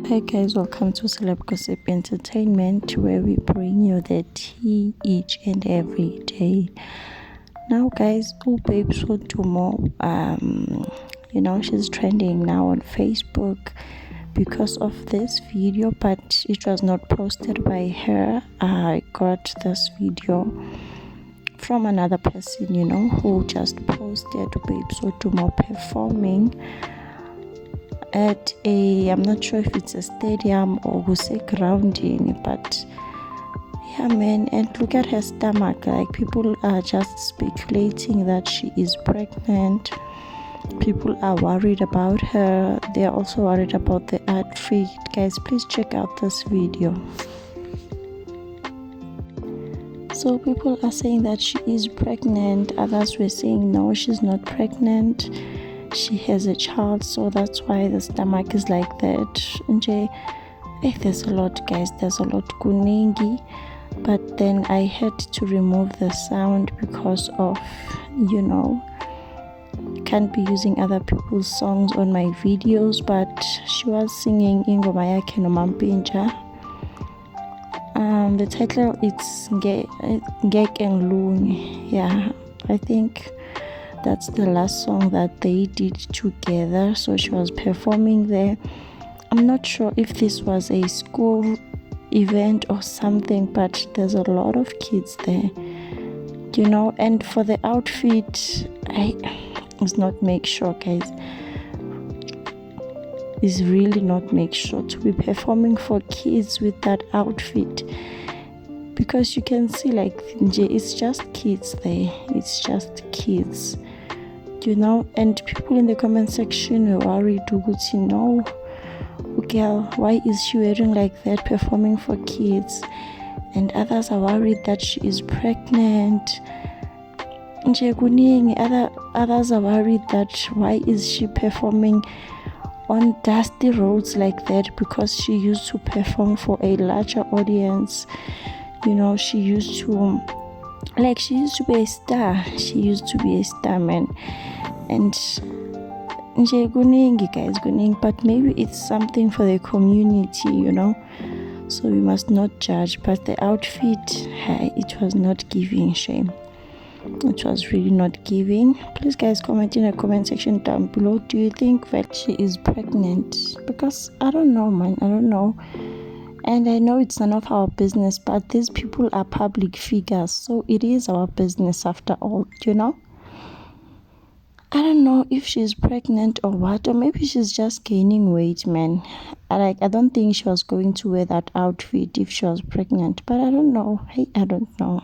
Hey guys, welcome to Celeb Gossip Entertainment, where we bring you the tea each and every day. Now guys, Babe Sotumo, she's trending now on Facebook because of this video, but it was not posted by her. I got this video from another person, who just posted Babe Sotumo performing at I'm not sure if it's a stadium or grounding, but yeah man, and look at her stomach. Like, people are just speculating that she is pregnant. People are worried about her. They are also worried about the outfit. Guys, please check out this video. So people are saying that she is pregnant. Others were saying no, she's not pregnant, she has a child, so that's why the stomach is like that. There's a lot, guys, there's a lot kuningi, but then I had to remove the sound because of can't be using other people's songs on my videos. But she was singing ingoma yakhe noMampintsha. The title is Ngeke Ngilunge. Yeah, I think that's the last song that they did together. So she was performing there. I'm not sure if this was a school event or something, but there's a lot of kids there, and for the outfit, it's not make sure, guys. It's really not make sure to be performing for kids with that outfit, because you can see, like, it's just kids there. It's just kids, and people in the comment section were worried, no, girl, why is she wearing like that performing for kids? And others are worried that she is pregnant. Others are worried that why is she performing on dusty roads like that, because she used to perform for a larger audience. She used to be a star. She used to be a star, man. And guys, but maybe it's something for the community, so we must not judge. But the outfit, it was not giving shame. It was really not giving. Please guys, comment in the comment section down below, do you think that she is pregnant? Because I don't know, man, I don't know. And I know it's none of our business, but these people are public figures, so it is our business after all, I don't know if she's pregnant or what, or maybe she's just gaining weight, man. I don't think she was going to wear that outfit if she was pregnant, but I don't know. I don't know.